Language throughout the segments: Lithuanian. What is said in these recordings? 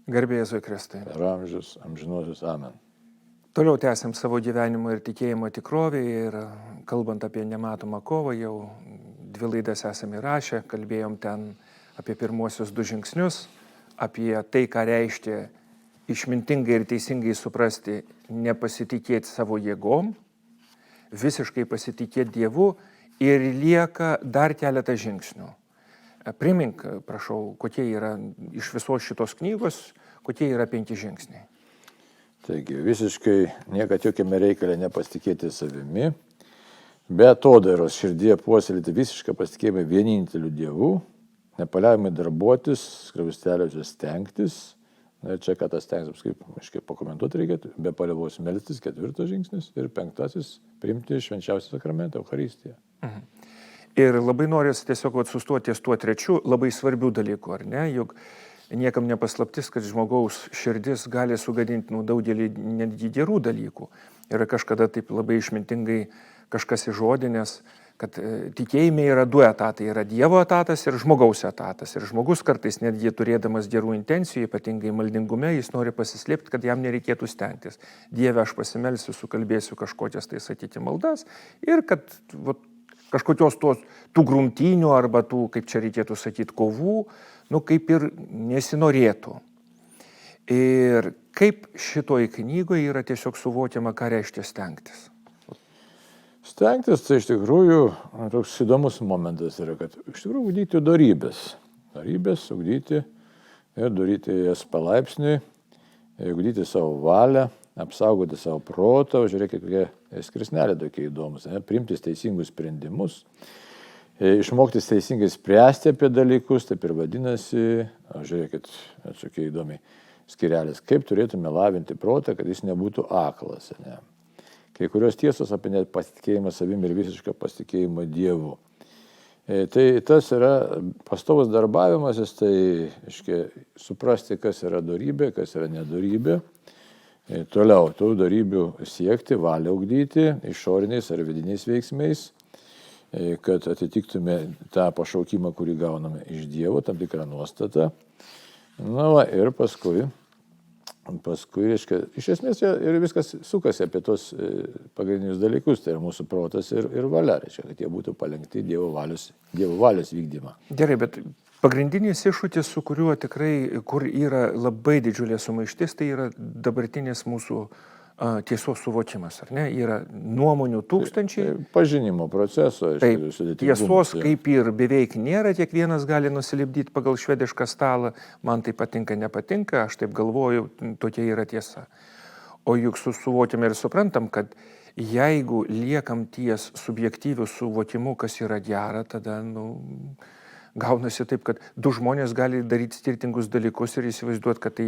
Garbė Jėzui Kristui. Per amžius, amžinuosius. Amen. Toliau tęsiam savo gyvenimo ir tikėjimo tikrovę ir kalbant apie nematomą kovą, jau 2 laidas esame įrašę, kalbėjom ten apie pirmuosius 2 žingsnius, apie tai, ką reiškia išmintingai ir teisingai suprasti, nepasitikėti savo jėgom, visiškai pasitikėti Dievu ir lieka dar keletą žingsnių. Primink, prašau, kokie yra iš visos šitos knygos, kokie yra 5 žingsniai. Taigi visiškai niekad jokiame reikale nepasitikėti savimi, be atodairos širdyje puoselėti visišką pasitikėjimą vieninteliu Dievu, nepaliaujamai darbuotis, skliausteliuose stengtis. Na ir čia, ką tas stengtis, kaip pakomentuoti reikėtų, be paliaubos melstis, 4 žingsnis ir 5 priimti švenčiausią sakramentą, Eucharistiją. Ir labai norisi tiesiog sustoti ties tuo 3 labai svarbių dalykų, ar ne? Juk niekam nepaslaptis, kad žmogaus širdis gali sugadinti daugelį netgi gerų dalykų. Ir kažkada taip labai išmintingai kažkas įžodinės, kad tikėjime yra 2 etatai. Yra Dievo etatas ir žmogaus etatas. Ir žmogus kartais netgi turėdamas gerų intencijų, ypatingai maldingume, jis nori pasislėpti, kad jam nereikėtų stengtis. Dieve, aš pasimelsiu, sukalbėsiu kažkokias tai sakyti maldas ir kad kažkokios tų grumtynių arba tų, kaip čia reikėtų sakyti, kovų, kaip ir nesinorėtų. Ir kaip šitoj knygoje yra tiesiog suvokiama, ką reiškia stengtis? Stengtis, tai iš tikrųjų toks įdomus momentas yra, kad iš tikrųjų ugdyti dorybės. Dorybės ugdyti ir daryti jas palaipsniui, ugdyti savo valią, apsaugoti savo protą, žiūrėkit, kokie skrisneliai tokie įdomus, priimti teisingus sprendimus, išmoktis teisingai spręsti apie dalykus, taip ir vadinasi, žiūrėkit, atsakai įdomiai, skirelis, kaip turėtume lavinti protą, kad jis nebūtų aklas. Ne? Kai kurios tiesos apie net pasitikėjimą savimi ir visišką pasitikėjimą Dievu. Tai tas yra pastovus darbavimasis, tai suprasti, kas yra dorybė, kas yra nedorybė. Toliau, tų dorybių siekti, valią ugdyti, išoriniais ar vidiniais veiksmais, kad atitiktume tą pašaukimą, kurį gauname iš Dievo, tam tikrą nuostatą. Ir paskui iš esmės ir viskas sukasi apie tos pagrindinius dalykus, tai yra mūsų protas ir valia, kad jie būtų palenkti Dievo valios vykdymą. Gerai, bet pagrindinis iššūkis, su kuriuo tikrai, kur yra labai didžiulė sumaištis, tai yra dabartinis mūsų tiesos suvokimas, ar ne? Yra nuomonių tūkstančiai. Pažinimo proceso. Taip, tiesos kaip ir beveik nėra, kiekvienas gali nusilipdyti pagal švedišką stalą, man tai patinka, nepatinka, aš taip galvoju, tokia yra tiesa. O juk suvokiame ir suprantam, kad jeigu liekam ties subjektyviu suvokimu, kas yra gera, tada, gaunasi taip, kad 2 žmonės gali daryti skirtingus dalykus ir įsivaizduoti, kad tai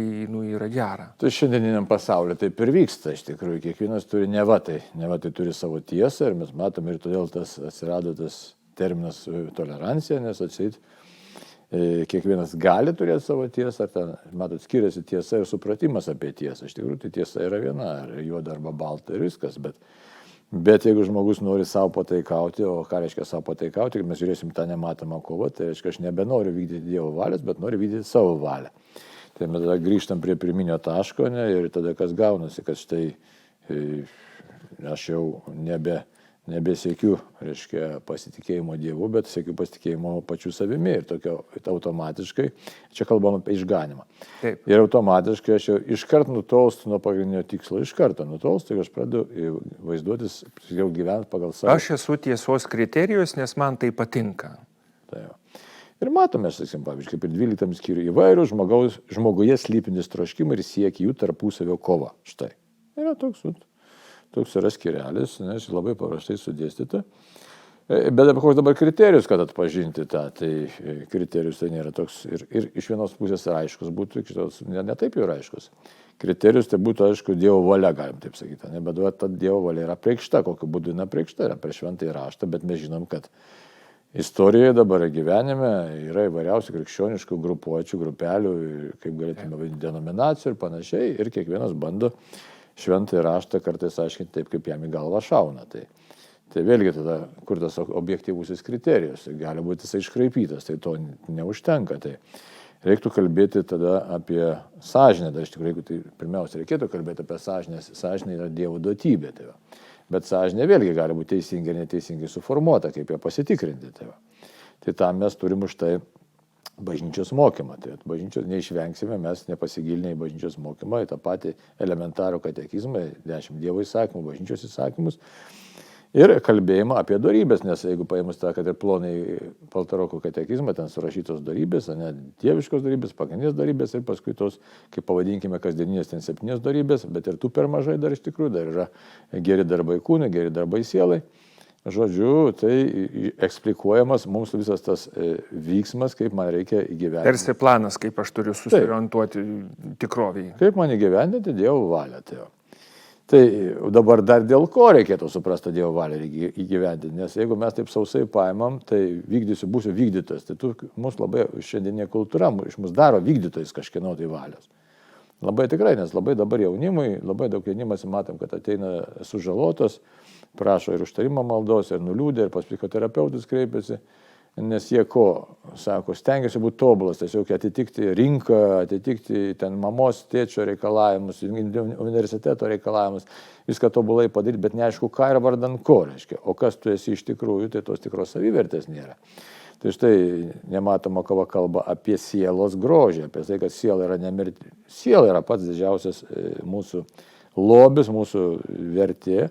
yra gera. Tai šiandieniniam pasaulyje taip ir vyksta, iš tikrųjų, kiekvienas turi neva tai turi savo tiesą ir mes matom ir todėl atsirado tas terminas tolerancija, nes atseit kiekvienas gali turėti savo tiesą, ar ten, matot, skiriasi tiesa ir supratimas apie tiesą. Iš tikrųjų, tai tiesa yra viena, ar juoda arba balta ir viskas, Bet jeigu žmogus nori savo pataikauti, o ką reiškia savo pataikauti, kai mes žiūrėsim tą nematomą kovą, tai reiškia, aš nebenoriu vykdyti Dievo valios, bet noriu vykdyti savo valią. Tai mes tada grįžtam prie pirminio taško, ir tada kas gaunasi, kad štai aš jau nebesiekiu, reiškia, pasitikėjimo Dievu, bet siekiu pasitikėjimo pačiu savimi ir tokio automatiškai, čia kalbam apie išganimą. Taip. Ir automatiškai aš jau iškart nutolstu nuo pagrindinio tikslo, iš karto nutolstu ir aš pradedu vaizduotis, jau gyventi pagal savo. Aš esu tiesos kriterijus, nes man tai patinka. Tai ir matome, sakysim, pavyzdžiui, kaip ir 12 skyriuje įvairių žmoguje slypintis troškimai ir siekia jų tarpusavio kova. Štai. Yra toks yra skyrelis, nes labai paprastai sudėstyta. Bet koks dabar kriterijus, kad atpažinti tą, tai kriterijus tai nėra toks ir iš vienos pusės aiškus būtų, iš kitos ne taip jau aiškus. Kriterijus tai būtų, aišku, Dievo valia, galim taip sakyti, bet ta Dievo valia yra apreikšta, kokiu būdu yra apreikšta, yra per šventąjį raštą, bet mes žinom, kad istorijoje dabar gyvenime yra įvairiausių krikščioniškų grupuočių, grupelių, kaip galėtume vadinti, denominacijų ir panašiai, ir kiekvienas bando šventąjį raštą kartais aiškinti taip, kaip jam į galvą šauna. Tai vėlgi tada, kur tas objektyvusis kriterijus, tai gali būti jisai iškraipytas, tai to neužtenka. Tai reiktų kalbėti tada apie sąžinę. Dar iš tikrųjų, jeigu tai pirmiausia reikėtų kalbėti apie sąžinę, sąžinė yra Dievo duotybė. Tai va. Bet sąžinė vėlgi gali būti teisingai ir neteisingai suformuota, kaip ją pasitikrinti. Tai va. Tai tam mes turim už tai bažnyčios mokymą. Tai bažnyčios neišvengsime, mes nepasigilinę į bažnyčios mokymą, į tą patį elementarų katekizmą, 10 Dievo įsakymų, bažnyčios įsakymus ir kalbėjimą apie dorybės, nes jeigu paėmus tą, kad ir plonai Paltaroko katekizmą, ten surašytos dorybės, ne dieviškos dorybės, pagrindinės dorybės ir paskui tos, kaip pavadinkime, kasdieninės ten 7 dorybės, bet ir tų per mažai dar iš tikrųjų, dar yra geri darbai kūnai, geri darbai sielai. Žodžiu, tai eksplikuojamas mums visas tas vyksmas, kaip man reikia įgyvendinti. Tarsi planas, kaip aš turiu susiorientuoti tikrovėje. Kaip man įgyvendinti Dievo valią. Tai dabar dar dėl ko reikėtų suprasti Dievo valią įgyvendinti, nes jeigu mes taip sausai paimam, tai vykdysiu, būsiu vykdytojas. Tai mus labai šiandieninė kultūra iš mus daro vykdytojais kažkieno tai valios. Labai tikrai, nes labai dabar jaunimui, labai daug jaunimas matom, kad ateina sužalotos, prašo ir užtarimo maldos, ir nuliūdė, ir pas psichoterapeutus kreipiasi, nes jie ko, sako, stengiasi būti tobulas, tiesiog atitikti rinką, atitikti ten mamos, tėčio reikalavimus, universiteto reikalavimus, viską tobulai padaryti, bet neaišku, ką ir vardan ko reiškia. O kas tu esi iš tikrųjų, tai tos tikros savivertės nėra. Tai štai nematoma kalba apie sielos grožį, apie tai, kad siela yra nemirti. Siela yra pats didžiausias mūsų lobis, mūsų vertė.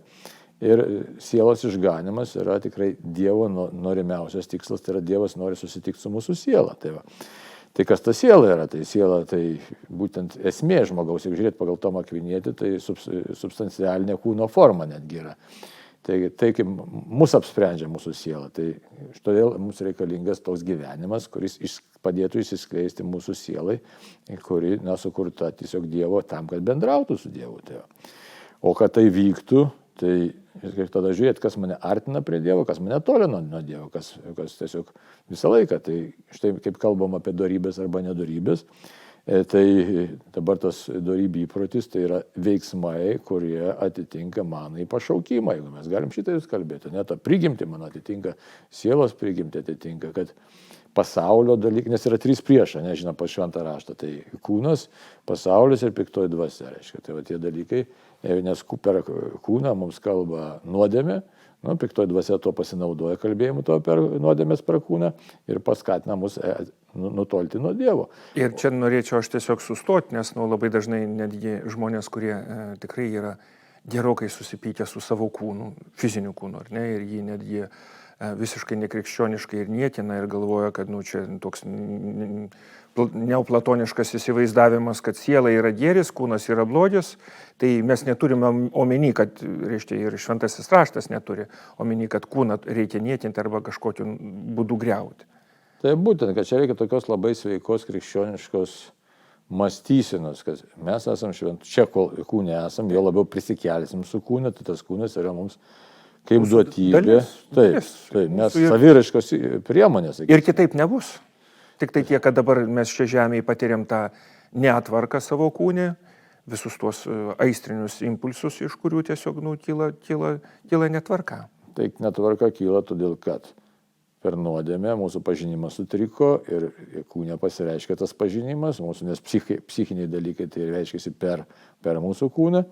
Ir sielos išganimas yra tikrai Dievo norimiausias tikslas, tai yra Dievas nori susitikti su mūsų siela. Tai kas ta siela yra? Tai siela tai būtent esmė žmogaus, jeigu žiūrėt pagal Tomą Akvinietį, tai substancialinė kūno forma netgi yra. Tai kaip mus apsprendžia mūsų siela. Tai todėl mums reikalingas toks gyvenimas, kuris padėtų išsiskleisti mūsų sielai, kuri sukurta tiesiog Dievo tam, kad bendrautų su Dievu. O kad tai vyktų, tai tada žiūrėt, kas mane artina prie Dievo, kas mane tolina nuo Dievo, kas tiesiog visą laiką. Tai štai kaip kalbam apie dorybės arba nedorybės, tai dabar tas dorybių įprotis tai yra veiksmai, kurie atitinka mano į pašaukimą, jeigu mes galim šitai kalbėti. Ne, ta prigimti man atitinka, sielos prigimti atitinka, kad pasaulio dalykai, nes yra 3 priešai, nežinau, po šventą raštą, tai kūnas, pasaulis ir piktoji dvasia, reiškia. Tai va tie dalykai, nes per kūną mums kalba nuodėmė, piktoji dvasia to pasinaudoja kalbėjimu to per nuodėmės per kūną ir paskatina mus nutolti nuo Dievo. Ir čia norėčiau aš tiesiog sustoti, nes labai dažnai netgi žmonės, kurie tikrai yra gerokai susipykę su savo kūnu, fiziniu kūnu, ar ne, ir jį netgi visiškai nekrikščioniškai ir niekina ir galvoja, kad čia toks neoplatoniškas įsivaizdavimas, kad siela yra gėris, kūnas yra blogis, tai mes neturime omeny, kad, reiškia, ir šventasis raštas neturi omeny, kad kūną reikia niekinti arba kažkokiu būdu griauti. Tai būtent, kad čia reikia tokios labai sveikos krikščioniškos mąstysenos, kad mes esam šventų, čia kol kūne esam, jo labiau prisikelsim su kūne, tai tas kūnas yra mums kaip duotybė. Taip, mes saviraiškos priemonės. Ir kitaip nebus. Tik tai tiek, kad dabar mes čia žemėje patiriam tą neatvarką savo kūnę, visus tuos aistrinius impulsus, iš kurių tiesiog kyla netvarka. Tai netvarka kyla todėl, kad per nuodėmę mūsų pažinimas sutriko ir kūne pasireiškia tas pažinimas, mūsų, nes psichiniai dalykai tai reiškiasi per mūsų kūną.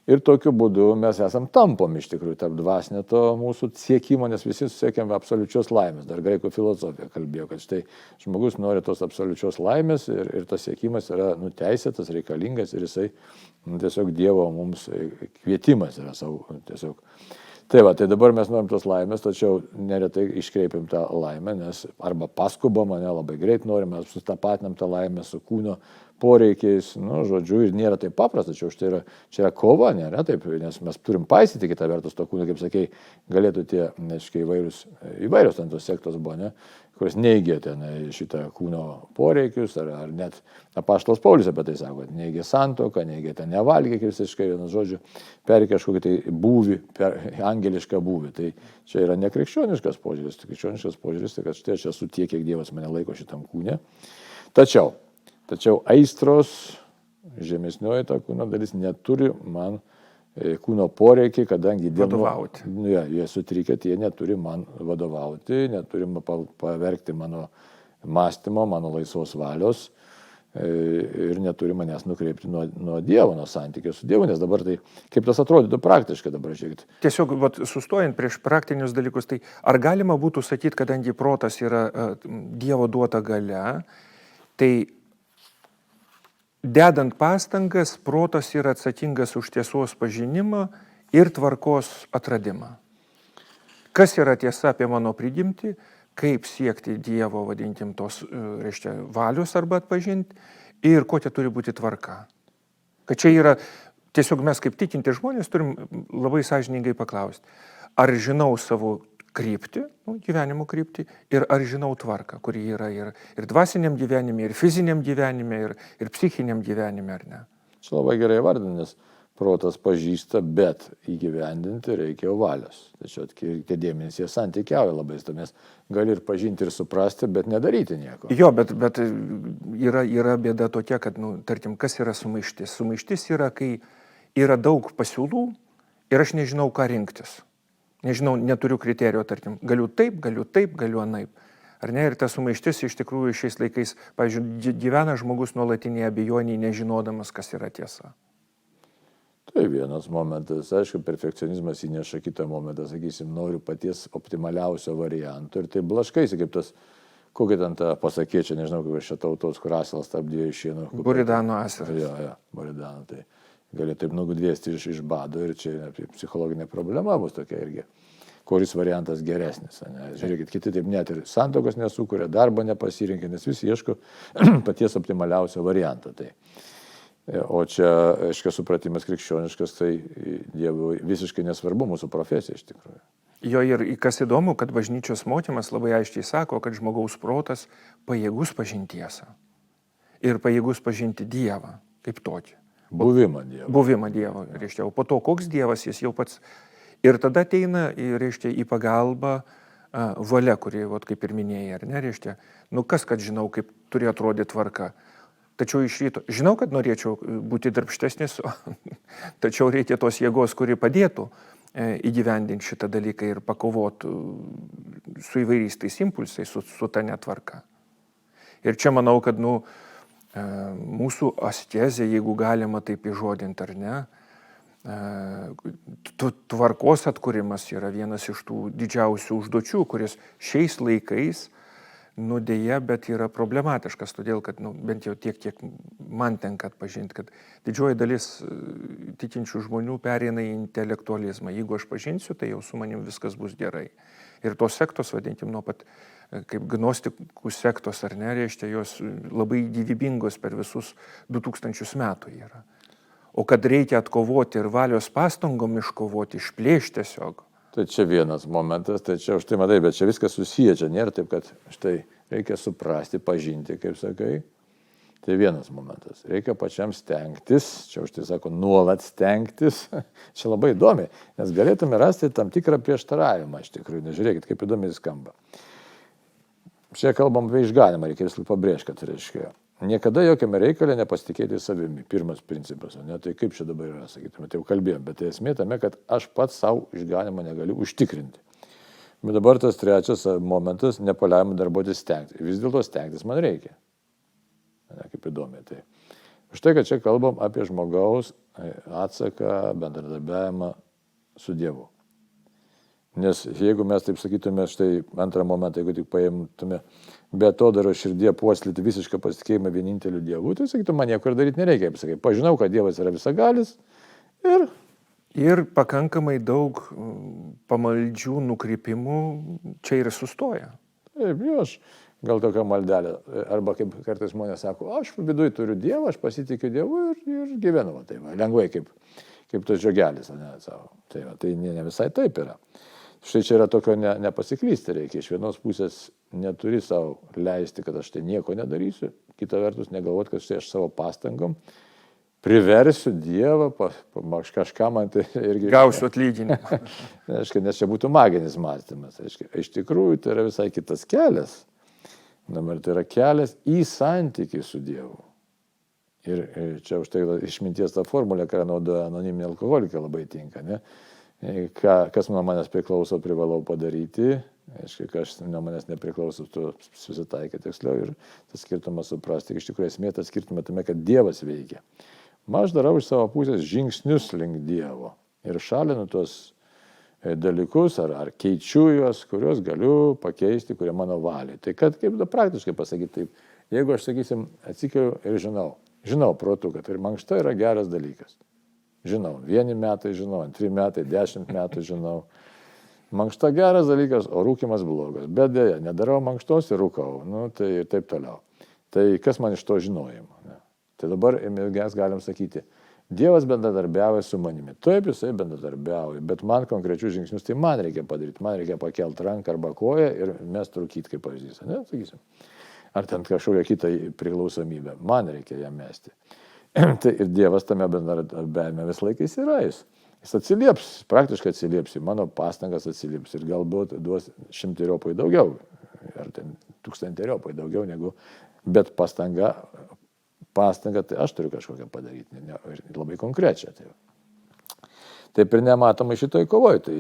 Ir tokiu būdu mes esam tampomi iš tikrųjų tarp dvasinio to mūsų siekimo, nes visi siekiam absoliučios laimės. Dar graikų filosofija kalbėjo, kad štai žmogus nori tos absoliučios laimės ir tas siekimas yra teisėtas, reikalingas ir jisai tiesiog Dievo mums kvietimas yra savo tiesiog. Tai dabar mes norim tos laimės, tačiau neretai iškreipiam tą laimę, nes arba paskubam, labai greit norim, mes sustapatinam tą laimę su kūno poreikiais, žodžiu, ir nėra taip paprasta, čia yra kova, nėra taip, nes mes turim paisyti kitą vertus to kūno, kaip sakei, galėtų tie, neškai, įvairios ten tos sektos buvo, ne, kuris neigė ten šitą kūno poreikius, ar net apaštalas Paulius apie tai sako, kad neigė santuoką, neigė ten nevalgė, visiškai vienas žodžiu, perkė kažkokį tai būvį, angelišką būvį. Tai čia yra nekrikščioniškas požiūris, krikščioniškas požiūris, tai kad štai aš esu tiek, kiek Dievas mane laiko šitam kūne. Tačiau aistros, žemesnioji ta kūno dalis neturi man kūno poreikiai, kadangi jie sutrikę, jie neturi man vadovauti, neturi pavergti mano mąstymo, mano laisvos valios. ir neturi manęs nukreipti nuo Dievo, nuo santykio su Dievu, nes dabar tai, kaip tas atrodytų praktiškai dabar, žiūrėkit. Tiesiog, sustojant prieš praktinius dalykus, tai ar galima būtų sakyti, kadangi protas yra Dievo duota galia, tai dedant pastangas, protas yra atsakingas už tiesos pažinimą ir tvarkos atradimą. Kas yra tiesa apie mano prigimtį, kaip siekti Dievo, vadinkim, tos, reiškia, valios arba atpažinti ir kokia turi būti tvarka. Kad čia yra, tiesiog mes kaip tikinti žmonės turim labai sąžiningai paklausti, ar žinau savo kryptį, gyvenimo kryptį, ir ar žinau tvarką, kuri yra ir dvasiniam gyvenime, ir fiziniam gyvenime, ir psichiniam gyvenime, ar ne? Čia labai gerai vardinti, nes protas pažįsta, bet įgyvendinti reikia jau valios. Tačiau tie dėmenys jie santykiauja labai, nes gali ir pažinti, ir suprasti, bet nedaryti nieko. Jo, bet yra bėda tokia, kad, tarkim, kas yra sumaištis? Sumaištis yra, kai yra daug pasiūlų ir aš nežinau, ką rinktis. Nežinau, neturiu kriterijų, tarkim, galiu taip, galiu anaip. Ar ne? Ir ta sumaištis iš tikrųjų šiais laikais, pavyzdžiui, gyvena žmogus nuolatinėje abejonėje, nežinodamas, kas yra tiesa. Tai vienas momentas, aišku, perfekcionizmas įneša kitą momentą, sakysim, noriu paties optimaliausio varianto ir tai blaškaisi, kaip tas, kokia ten ta pasakėčia, nežinau, kaip šia tautos, kur asilas tarp dviejų šienų. Buridano asilas. Jo, buridano, tai gali taip nugudvėsti iš bado ir čia psichologinė problema bus tokia irgi, kuris variantas geresnis. Ne? Žiūrėkit, kiti taip net ir santokos nesukuria, darbo nepasirinkia, nes visi ieško paties optimaliausio varianto. Tai. O čia, aiškiai, supratimas krikščioniškas, tai Dievui visiškai nesvarbu mūsų profesija iš tikrųjų. Jo, ir kas įdomu, kad bažnyčios mokymas labai aiškiai sako, kad žmogaus protas pajėgus pažinti tiesą. Ir pajėgus pažinti Dievą kaip tokį. Buvimą Dievo. Buvimą Dievo, reiškia. O po to, koks Dievas jis jau pats. Ir tada ateina, reiškia, į pagalbą valia, kuri, kaip ir minėjai, ar ne, reiškia. Kas, kad žinau, kaip turi atrodyti tvarka. Tačiau iš ryto, žinau, kad norėčiau būti darbštesnis, tačiau reikia tos jėgos, kuri padėtų įgyvendinti šitą dalyką ir pakovoti su įvairiais tais impulsais, su ta netvarka. Ir čia manau, kad mūsų askezė, jeigu galima taip įžodinti ar ne, tvarkos atkūrimas yra vienas iš tų didžiausių užduočių, kuris šiais laikais deja, bet yra problematiškas, todėl, kad bent jau tiek, kiek man tenka atpažinti, kad didžioji dalis tikinčių žmonių pereina į intelektualizmą. Jeigu aš pažinsiu, tai jau su manim viskas bus gerai. Ir tos sektos, vadinkim, nuo pat kaip gnostikų sektos, ar ne, reiškia, jos labai gyvybingos per visus 2000 metų yra. O kad reikia atkovoti ir valios pastangom iškovoti, išplėšti tiesiog. Tai čia vienas momentas, tai čia už tai matai, bet čia viskas susiję, čia nėra taip, kad štai reikia suprasti, pažinti, kaip sakai. Tai vienas momentas. Reikia pačiam stengtis, čia už tai sako, nuolat stengtis. Čia labai įdomi, nes galėtume rasti tam tikrą prieštaravimą, iš tikrųjų, nežiūrėkit, kaip įdomiai skamba. Čia kalbam apie išganimą, reikia viską pabrėžti, kad reiškia. Niekada jokiame reikale nepasitikėti savimi. Pirmas principas, ne? Tai kaip čia dabar yra, sakytume, tai jau kalbėjom, bet tai esmė tame, kad aš pats savo išganimą negaliu užtikrinti. Bet dabar tas trečias momentas, nepaliaujama darbuotis stengti. Vis dėlto stengtis man reikia. Ne, kaip įdomiai. Tai. Štai, kad čia kalbam apie žmogaus atsaką, bendradarbiavimą su Dievu. Nes jeigu mes taip sakytume, štai antrą momentą, jeigu tik paimtume be to daro širdie puoselėti visišką pasitikėjimą vieninteliu Dievu, tai sakytume, man nieko ir daryti nereikia. Sakai, pažinau, kad Dievas yra visagalis ir pakankamai daug pamaldžių nukrypimų čia ir sustoja. Taip, aš gal tokia maldelė, arba kaip kartais žmonės sako, aš viduje turiu Dievą, aš pasitikiu Dievu ir gyvenu, tai va, lengvai kaip tas žiogelis, ne, savo. Tai ne visai taip yra. Štai čia yra tokio nepasiklysti reikia. Iš vienos pusės neturi savo leisti, kad aš tai nieko nedarysiu. Kita vertus negalvoti, kad štai aš savo pastangom priversiu Dievą, kažką man tai irgi... Gausiu atlyginimą. Nes čia būtų maginis mąstymas. Iš tikrųjų tai yra visai kitas kelias. Dabar tai yra kelias į santykį su Dievu. Ir čia už tai išminties ta formulė, kurią naudoja anoniminė alkoholikė, labai tinka, ne? kas nuo manęs priklauso, privalau padaryti. Aišku, kas nuo manęs nepriklauso, tu susitaikai tiksliau ir tas skirtumas suprasti. Iš tikrųjų, esmė tas skirtumas tame, kad Dievas veikia. Aš darau iš savo pusės žingsnius link Dievo ir šalinu tuos dalykus ar keičiu juos, kuriuos galiu pakeisti, kurie mano valiai. Tai kad, kaip praktiškai pasakyti taip, jeigu aš, sakysim, atsikeliu ir žinau protu, kad ir mankšta yra geras dalykas. Žinau, 1 metai žinau, 2 metai, 10 metų žinau. Mankšta geras dalykas, o rūkimas blogas. Bet dėja, nedarau mankštos ir rūkau. Tai ir taip toliau. Tai kas man iš to žinojimo? Ne? Tai dabar mes galim sakyti, Dievas bendradarbiauja su manimi. Taip, jisai bendradarbiauja, bet man konkrečius žingsnius tai man reikia padaryti. Man reikia pakelti ranką arba koją ir mes trūkyti kaip pavyzdys. Ne, sakysim. Ar ten kažkokią kitą priklausomybę. Man reikia ją mesti. Tai ir Dievas tame bendradarbiavime vis laikais yra. Jis atsilieps, praktiškai atsilieps, mano pastangas atsilieps ir galbūt duos 100-eriopai daugiau, ar ten 1000-eriopai daugiau negu, bet pastanga, tai aš turiu kažkokią padaryti, ir labai konkrečią. Taip ir nematomai šitoj kovoj, tai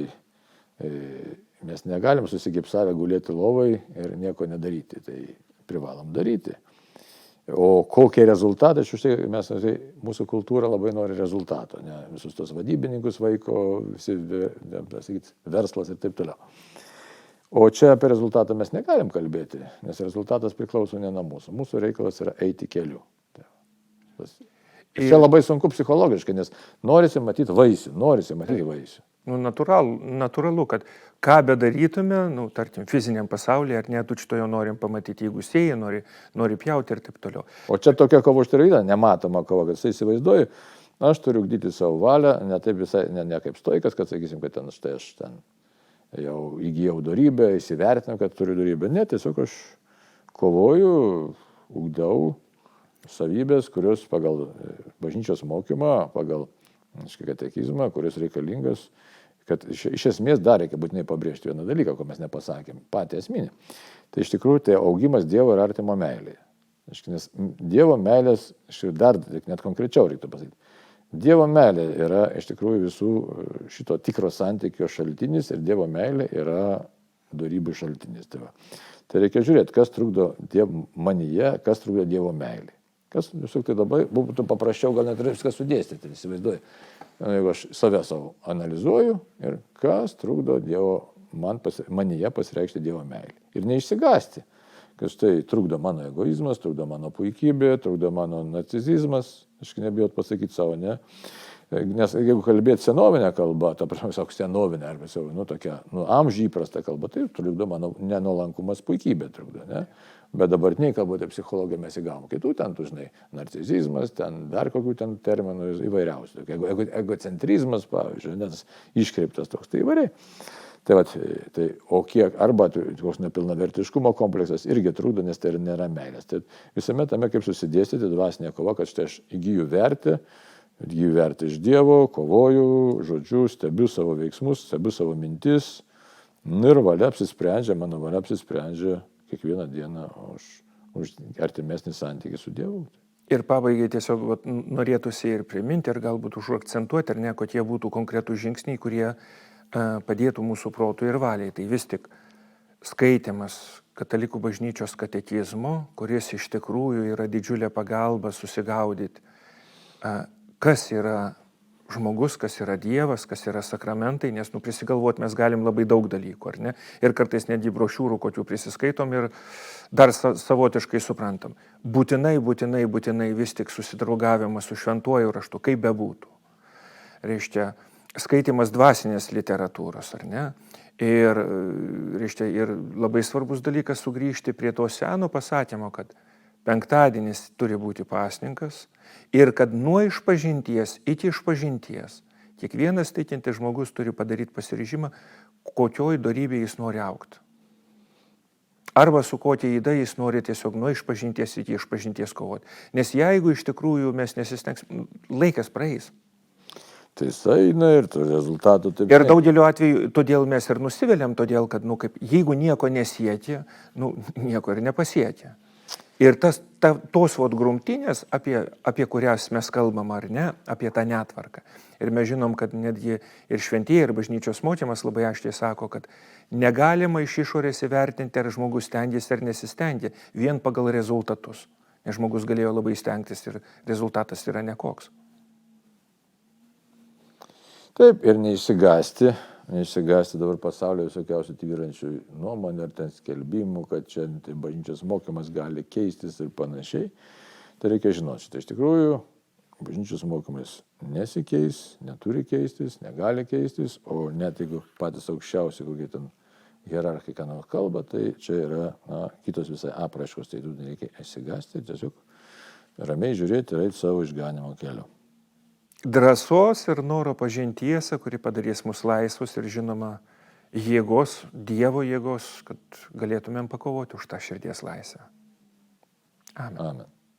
mes negalim susigipsavę gulėti lovai ir nieko nedaryti, tai privalom daryti. O kokie rezultatai, mūsų kultūra labai nori rezultato, ne? Visus tos vadybininkus vaiko, visi verslas ir taip toliau. O čia apie rezultatą mes negalim kalbėti, nes rezultatas priklauso ne nuo mūsų. Mūsų reikalas yra eiti keliu. Čia labai sunku psichologiškai, nes norisi matyti vaisių. Natūralu, kad ką bedarytume, tarkim, fiziniam pasaulyje, ar net tučtojo norim pamatyti, jeigu sėji, nori pjauti ir taip toliau. O čia tokia kova už tai yra nematoma kova, kad jis įsivaizduoju, aš turiu ugdyti savo valią, ne taip visai, ne kaip stoikas, kad sakysim, kad ten štai aš ten jau įgijau dorybę, įsivertinau, kad turiu dorybę. Ne, tiesiog aš kovoju, ugdau savybės, kurios pagal bažnyčios mokymą, pagal katekizmą, kuris reikalingas, kad iš esmės dar reikia būtinai pabrėžti vieną dalyką, ko mes nepasakėm, patį esminį. Tai iš tikrųjų tai augimas Dievo ir artimo meilėje. Nes Dievo meilės, dar net konkrečiau reiktų pasakyti, Dievo meilė yra iš tikrųjų visų šito tikro santykio šaltinis ir Dievo meilė yra dorybų šaltinis. Tai reikia žiūrėti, kas trukdo manyje, kas trukdo Dievo meilė. Kas, tai labai būtų paprasčiau, gal net viską sudėstyti, įsivaizduoju. Jeigu aš save savo analizuoju ir kas trukdo manyje pasireikšti Dievo meilį. Ir neišsigąsti, kad tai trukdo mano egoizmas, trukdo mano puikybė, trukdo mano narcisizmas, aš nebijot pasakyti savo, ne. Nes jeigu kalbėti senovinę kalbą, ta prasme, senovinę, arba tokia, amžių įprasta kalba, tai trukdo mano nenuolankumas, puikybė trukdo, ne. Bet dabartiniai kalboje psichologija mes įgavom kitų, ten, narcisizmas, ten dar kokių ten terminų įvairiausių. Egocentrizmas, pavyzdžiui, nes iškreiptas toks, tai įvairiai. O kiek, arba koks nepilnavertiškumo kompleksas irgi trukdo, nes tai nėra meilės. Tai visame tame, kaip susidėstyti dvasinė kova, kad štai aš įgyju vertę iš Dievo, kovoju, žodžiu, stebiu savo veiksmus, stebiu savo mintis, ir mano valia apsisprendžia kiekvieną dieną už artimesnį santykį su Dievu. Ir pabaigai tiesiog norėtųsi ir priminti, ir galbūt užakcentuoti, ar ne, kad jie būtų konkretūs žingsniai, kurie padėtų mūsų protui ir valiai. Tai vis tik skaitimas Katalikų bažnyčios katekizmo, kuris iš tikrųjų yra didžiulė pagalba susigaudyti, kas yra žmogus, kas yra Dievas, kas yra sakramentai, nes prisigalvoti mes galim labai daug dalykų, ar ne? Ir kartais netgi brošiūrų, kokių prisiskaitom ir dar savotiškai suprantam. Būtinai vis tik susidraugavimas su šventuoju raštu, kaip bebūtų. Reiškia, skaitimas dvasinės literatūros, ar ne? Ir labai svarbus dalykas sugrįžti prie to seno pasakymo, kad penktadienis turi būti pasninkas ir kad nuo išpažinties iki išpažinties kiekvienas tikintis žmogus turi padaryti pasiryžimą, kokioj dorybėje jis nori augti. Arba su kokia įda jis nori tiesiog nuo išpažinties iki išpažinties kovoti. Nes jeigu iš tikrųjų mes nesistengsim, laikas praeis. Tai eina ir tų rezultatų taip. Ir daugeliu atveju todėl mes ir nusiviliam, todėl kad jeigu nieko nesiekia, nieko ir nepasiekia. Ir tos grumtynės, apie kurias mes kalbam ar ne, apie tą netvarką. Ir mes žinom, kad netgi ir šventieji, ir bažnyčios mokymas labai aiškiai sako, kad negalima iš išorės įvertinti, ar žmogus stengiasi ar nesistengia, vien pagal rezultatus. Nes žmogus galėjo labai stengtis ir rezultatas yra nekoks. Taip, ir neišsigąsti dabar pasaulyje visokiausių tvyrančių nuomonių ar ten skelbimų, kad čia tai bažnyčios mokymas gali keistis ir panašiai. Tai reikia žinoti, šitą iš tikrųjų bažnyčios mokymas nesikeis, neturi keistis, negali keistis, o net jeigu patys aukščiausi, kokie ten hierarchai ką nors kalba, tai čia yra kitos visai apraiškos, tai tu nereikia išsigąsti, tiesiog ramiai žiūrėti ir eiti savo išganimo keliu. Drąsos ir noro pažinti tiesą, kuri padarys mus laisvus ir žinoma jėgos, Dievo jėgos, kad galėtumėm pakovoti už tą širdies laisvę. Amen. Amen.